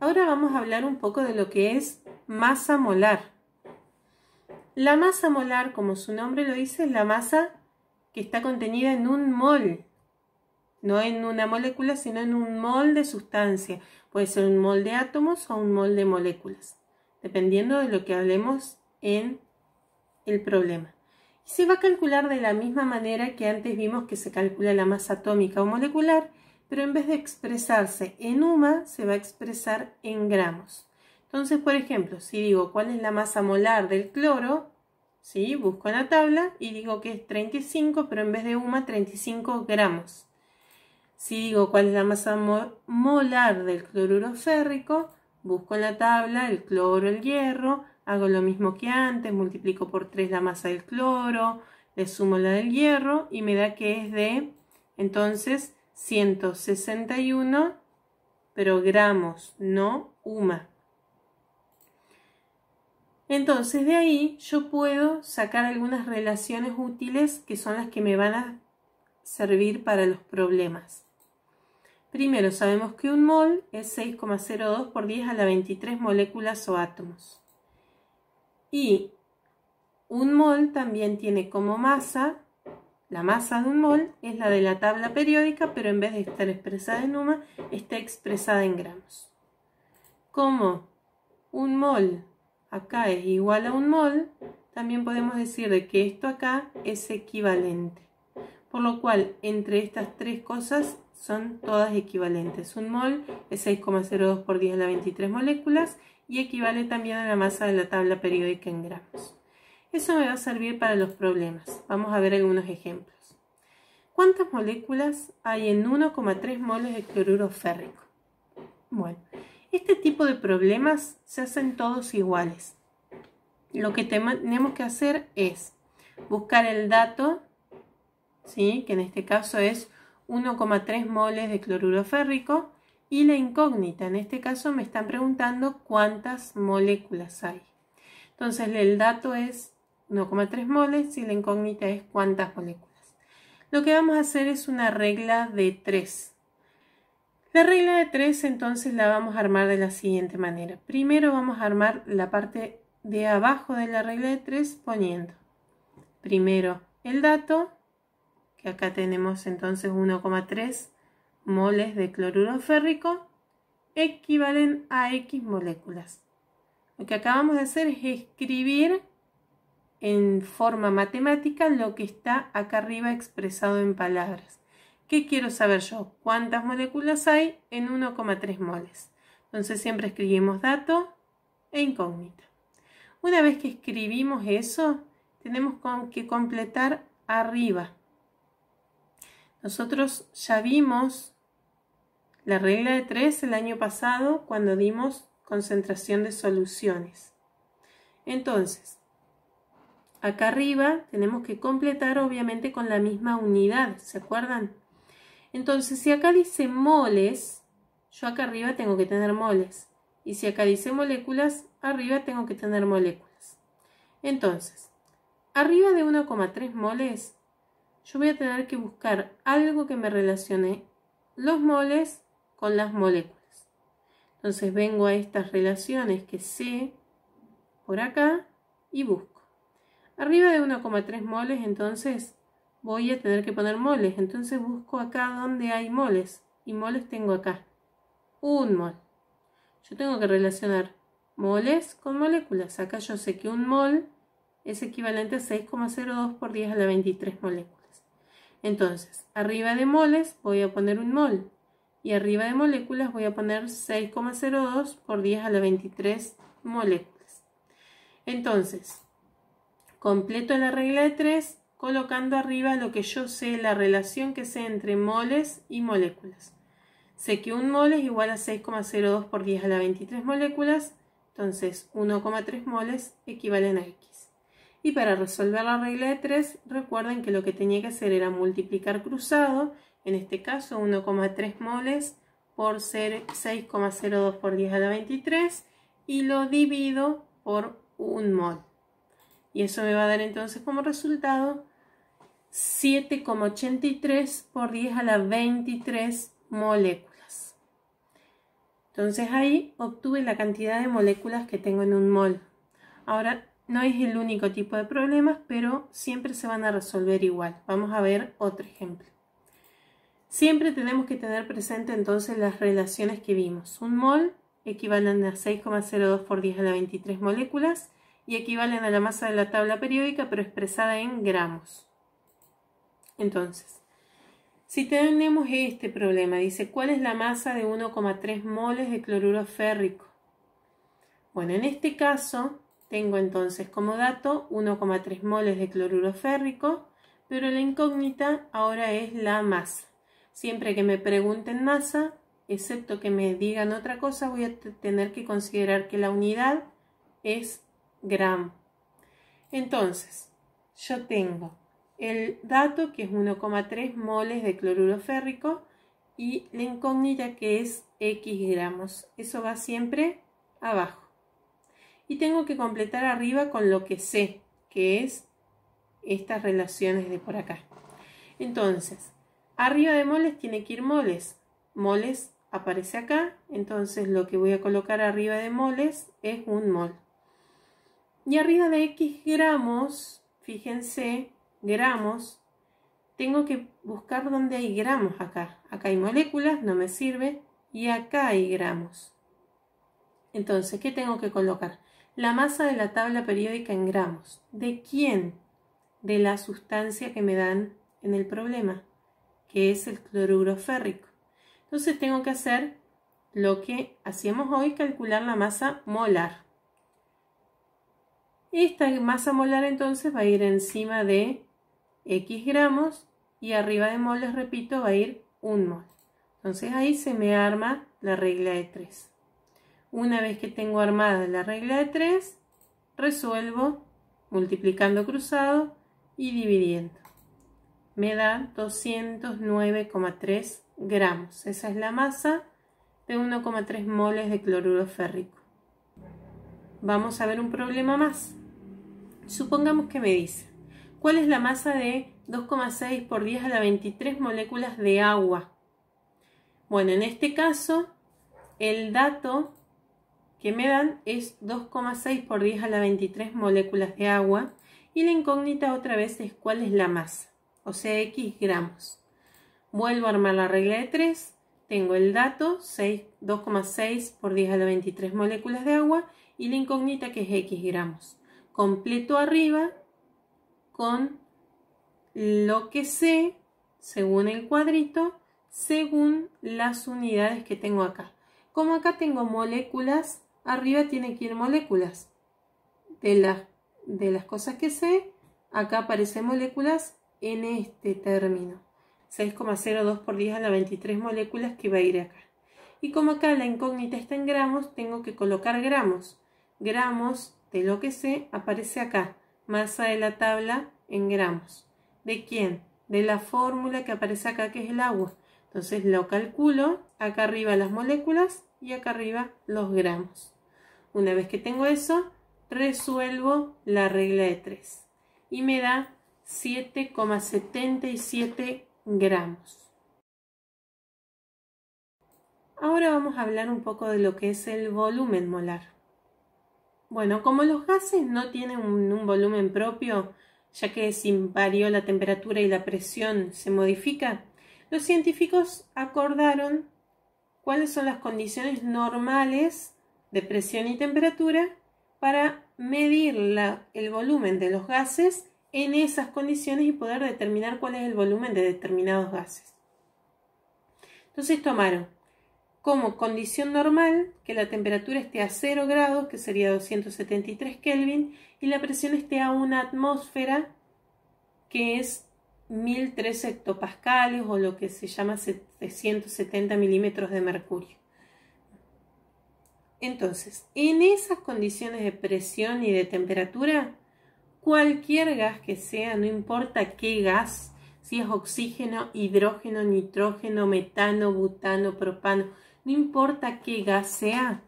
Ahora vamos a hablar un poco de lo que es masa molar. La masa molar, como su nombre lo dice, es la masa que está contenida en un mol. No en una molécula, sino en un mol de sustancia. Puede ser un mol de átomos o un mol de moléculas, dependiendo de lo que hablemos en el problema. Y se va a calcular de la misma manera que antes vimos que se calcula la masa atómica o molecular, pero en vez de expresarse en UMA, se va a expresar en gramos. Entonces, por ejemplo, si digo cuál es la masa molar del cloro, ¿sí? Busco en la tabla y digo que es 35, pero en vez de UMA, 35 gramos. Si digo cuál es la masa molar del cloruro férrico, busco en la tabla el cloro, el hierro, hago lo mismo que antes, multiplico por 3 la masa del cloro, le sumo la del hierro y me da que es de, entonces, 161, pero gramos, no UMA. Entonces de ahí yo puedo sacar algunas relaciones útiles que son las que me van a servir para los problemas. Primero, sabemos que un mol es 6,02 por 10 a la 23 moléculas o átomos. Y un mol también tiene como masa, la masa de un mol es la de la tabla periódica, pero en vez de estar expresada en UMA, está expresada en gramos. Como un mol acá es igual a un mol, también podemos decir de que esto acá es equivalente. Por lo cual, entre estas tres cosas son todas equivalentes. Un mol es 6,02 por 10 a la 23 moléculas y equivale también a la masa de la tabla periódica en gramos. Eso me va a servir para los problemas. Vamos a ver algunos ejemplos. ¿Cuántas moléculas hay en 1,3 moles de cloruro férrico? Bueno, este tipo de problemas se hacen todos iguales. Lo que tenemos que hacer es buscar el dato, ¿sí? Que en este caso es 1,3 moles de cloruro férrico, y la incógnita, en este caso me están preguntando cuántas moléculas hay. Entonces el dato es 1,3 moles y la incógnita es cuántas moléculas. Lo que vamos a hacer es una regla de 3. La regla de 3 entonces la vamos a armar de la siguiente manera. Primero vamos a armar la parte de abajo de la regla de 3 poniendo primero el dato, que acá tenemos entonces 1,3 moles de cloruro férrico, equivalen a X moléculas. Lo que acabamos de hacer es escribir en forma matemática lo que está acá arriba expresado en palabras. ¿Qué quiero saber yo? ¿Cuántas moléculas hay en 1,3 moles? Entonces siempre escribimos dato e incógnita. Una vez que escribimos eso, tenemos que completar arriba. Nosotros ya vimos la regla de 3 el año pasado cuando dimos concentración de soluciones. Entonces, acá arriba tenemos que completar obviamente con la misma unidad, ¿se acuerdan? Entonces, si acá dice moles, yo acá arriba tengo que tener moles. Y si acá dice moléculas, arriba tengo que tener moléculas. Entonces, arriba de 1,3 moles, yo voy a tener que buscar algo que me relacione los moles con las moléculas. Entonces vengo a estas relaciones que sé por acá y busco. Arriba de 1,3 moles, entonces voy a tener que poner moles. Entonces busco acá donde hay moles. Y moles tengo acá. Un mol. Yo tengo que relacionar moles con moléculas. Acá yo sé que un mol es equivalente a 6,02 por 10 a la 23 moléculas. Entonces, arriba de moles voy a poner un mol. Y arriba de moléculas voy a poner 6,02 por 10 a la 23 moléculas. Entonces, completo la regla de 3 colocando arriba lo que yo sé, la relación que sé entre moles y moléculas. Sé que un mol es igual a 6,02 por 10 a la 23 moléculas, entonces 1,3 moles equivalen a X. Y para resolver la regla de 3, recuerden que lo que tenía que hacer era multiplicar cruzado, en este caso 1,3 moles por 6,02 por 10 a la 23, y lo divido por un mol. Y eso me va a dar entonces como resultado 7,83 por 10 a la 23 moléculas. Entonces ahí obtuve la cantidad de moléculas que tengo en un mol. Ahora, no es el único tipo de problemas, pero siempre se van a resolver igual. Vamos a ver otro ejemplo. Siempre tenemos que tener presente entonces las relaciones que vimos. Un mol equivalen a 6,02 por 10 a la 23 moléculas y equivalen a la masa de la tabla periódica, pero expresada en gramos. Entonces, si tenemos este problema, dice, ¿cuál es la masa de 1,3 moles de cloruro férrico? Bueno, en este caso tengo entonces como dato 1,3 moles de cloruro férrico, pero la incógnita ahora es la masa. Siempre que me pregunten masa, excepto que me digan otra cosa, voy a tener que considerar que la unidad es gramo. Entonces, yo tengo el dato que es 1,3 moles de cloruro férrico y la incógnita que es X gramos. Eso va siempre abajo. Y tengo que completar arriba con lo que sé, que es estas relaciones de por acá. Entonces, arriba de moles tiene que ir moles. Moles aparece acá, entonces lo que voy a colocar arriba de moles es un mol. Y arriba de X gramos, fíjense, gramos, tengo que buscar dónde hay gramos acá. Acá hay moléculas, no me sirve, y acá hay gramos. Entonces, ¿qué tengo que colocar? La masa de la tabla periódica en gramos. ¿De quién? De la sustancia que me dan en el problema, que es el cloruro férrico. Entonces tengo que hacer lo que hacíamos hoy, calcular la masa molar. Esta masa molar entonces va a ir encima de X gramos y arriba de moles, repito, va a ir un mol. Entonces ahí se me arma la regla de 3. Una vez que tengo armada la regla de 3, resuelvo multiplicando cruzado y dividiendo. Me da 209,3 gramos. Esa es la masa de 1,3 moles de cloruro férrico. Vamos a ver un problema más. Supongamos que me dice, ¿cuál es la masa de 2,6 por 10 a la 23 moléculas de agua? Bueno, en este caso, el dato que me dan es 2,6 por 10 a la 23 moléculas de agua y la incógnita otra vez es cuál es la masa, o sea, X gramos. Vuelvo a armar la regla de 3, tengo el dato 2,6 por 10 a la 23 moléculas de agua y la incógnita que es X gramos. Completo arriba con lo que sé, según el cuadrito, según las unidades que tengo acá. Como acá tengo moléculas, arriba tiene que ir moléculas. De las cosas que sé, acá aparecen moléculas en este término. 6,02 por 10 a la 23 moléculas que va a ir acá. Y como acá la incógnita está en gramos, tengo que colocar gramos. Gramos de lo que sé aparece acá. Masa de la tabla en gramos. ¿De quién? De la fórmula que aparece acá, que es el agua. Entonces lo calculo, acá arriba las moléculas y acá arriba los gramos. Una vez que tengo eso, resuelvo la regla de 3 y me da 7,77 gramos. Ahora vamos a hablar un poco de lo que es el volumen molar. Bueno, como los gases no tienen un volumen propio, ya que si varió la temperatura y la presión se modifica, los científicos acordaron cuáles son las condiciones normales de presión y temperatura para medir el volumen de los gases en esas condiciones y poder determinar cuál es el volumen de determinados gases. Entonces tomaron como condición normal que la temperatura esté a 0 grados, que sería 273 Kelvin, y la presión esté a 1 atmósfera, que es 1013 hectopascales o lo que se llama 770 milímetros de mercurio. Entonces, en esas condiciones de presión y de temperatura, cualquier gas que sea, no importa qué gas, si es oxígeno, hidrógeno, nitrógeno, metano, butano, propano, no importa qué gas sea,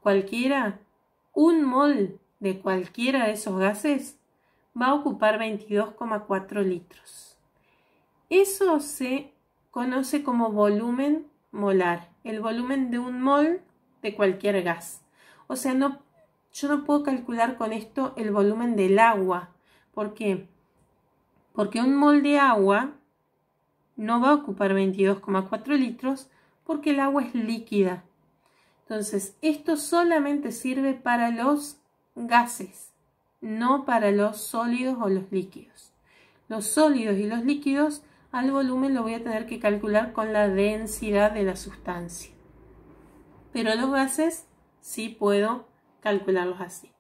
cualquiera, un mol de cualquiera de esos gases va a ocupar 22,4 litros. Eso se conoce como volumen molar. El volumen de un mol de cualquier gas. O sea, yo no puedo calcular con esto el volumen del agua. ¿Por qué? Porque un mol de agua no va a ocupar 22,4 litros porque el agua es líquida. Entonces, esto solamente sirve para los gases, no para los sólidos o los líquidos. Los sólidos y los líquidos al volumen lo voy a tener que calcular con la densidad de la sustancia. Pero los gases sí puedo calcularlos así.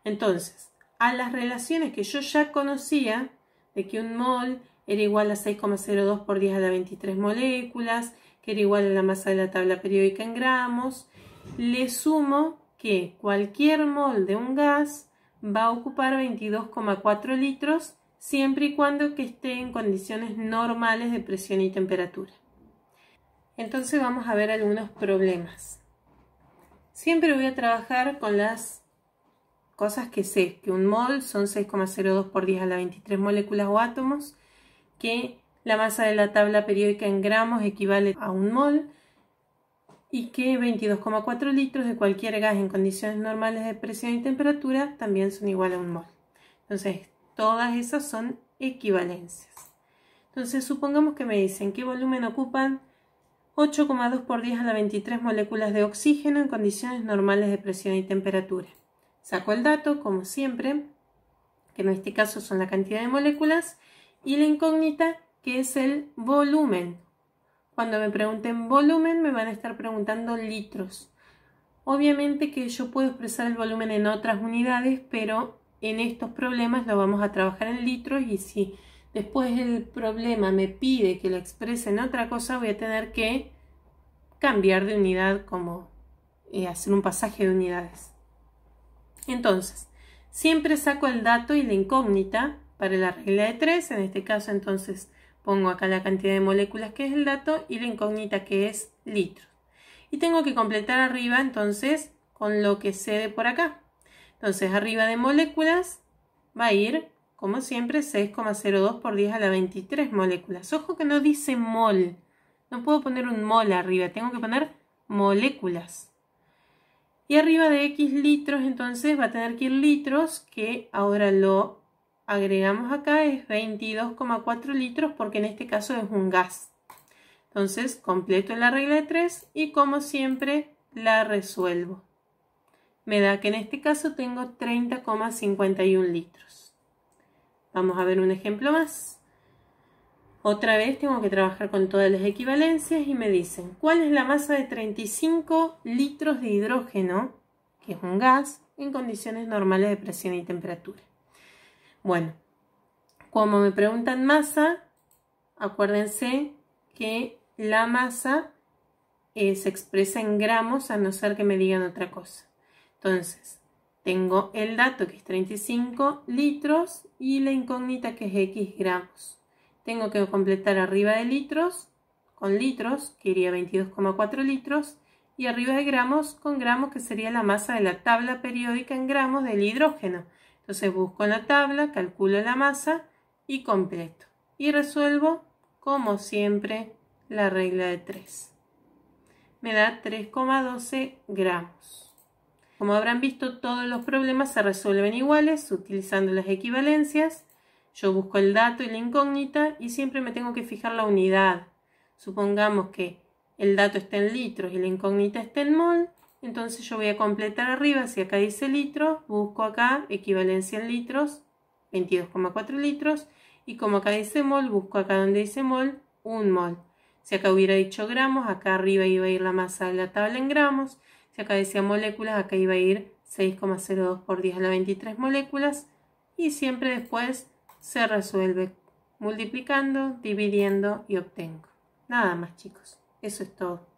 Entonces, a las relaciones que yo ya conocía, de que un mol era igual a 6,02 por 10 a la 23 moléculas, que era igual a la masa de la tabla periódica en gramos, le sumo que cualquier mol de un gas va a ocupar 22,4 litros siempre y cuando que esté en condiciones normales de presión y temperatura. Entonces vamos a ver algunos problemas. Siempre voy a trabajar con las cosas que sé, que un mol son 6,02 por 10 a la 23 moléculas o átomos, que la masa de la tabla periódica en gramos equivale a un mol y que 22,4 litros de cualquier gas en condiciones normales de presión y temperatura también son igual a un mol. Entonces, todas esas son equivalencias. Entonces, supongamos que me dicen qué volumen ocupan 8,2 por 10 a la 23 moléculas de oxígeno en condiciones normales de presión y temperatura. Saco el dato, como siempre, que en este caso son la cantidad de moléculas, y la incógnita, que es el volumen. Cuando me pregunten volumen, me van a estar preguntando litros. Obviamente que yo puedo expresar el volumen en otras unidades, pero en estos problemas lo vamos a trabajar en litros, y si después el problema me pide que lo exprese en otra cosa, voy a tener que cambiar de unidad, como hacer un pasaje de unidades. Entonces, siempre saco el dato y la incógnita para la regla de 3. En este caso, entonces, pongo acá la cantidad de moléculas que es el dato y la incógnita que es litros. Y tengo que completar arriba, entonces, con lo que sé de por acá. Entonces, arriba de moléculas va a ir, como siempre, 6,02 por 10 a la 23 moléculas. Ojo que no dice mol. No puedo poner un mol arriba, tengo que poner moléculas. Y arriba de X litros, entonces va a tener que ir litros, que ahora lo agregamos acá, es 22,4 litros, porque en este caso es un gas. Entonces completo la regla de 3 y como siempre la resuelvo. Me da que en este caso tengo 30,51 litros. Vamos a ver un ejemplo más. Otra vez tengo que trabajar con todas las equivalencias y me dicen ¿cuál es la masa de 35 litros de hidrógeno, que es un gas, en condiciones normales de presión y temperatura? Bueno, como me preguntan masa, acuérdense que la masa se expresa en gramos, a no ser que me digan otra cosa. Entonces, tengo el dato que es 35 litros y la incógnita que es X gramos. Tengo que completar arriba de litros con litros, que iría 22,4 litros, y arriba de gramos con gramos, que sería la masa de la tabla periódica en gramos del hidrógeno. Entonces busco en la tabla, calculo la masa y completo. Y resuelvo, como siempre, la regla de 3. Me da 3,12 gramos. Como habrán visto, todos los problemas se resuelven iguales utilizando las equivalencias. Yo busco el dato y la incógnita y siempre me tengo que fijar la unidad. Supongamos que el dato está en litros y la incógnita está en mol, entonces yo voy a completar arriba, si acá dice litros, busco acá equivalencia en litros, 22,4 litros, y como acá dice mol, busco acá donde dice mol, un mol. Si acá hubiera dicho gramos, acá arriba iba a ir la masa de la tabla en gramos. Si acá decía moléculas, acá iba a ir 6,02 por 10 a la 23 moléculas, y siempre después se resuelve multiplicando, dividiendo y obtengo. Nada más, chicos. Eso es todo.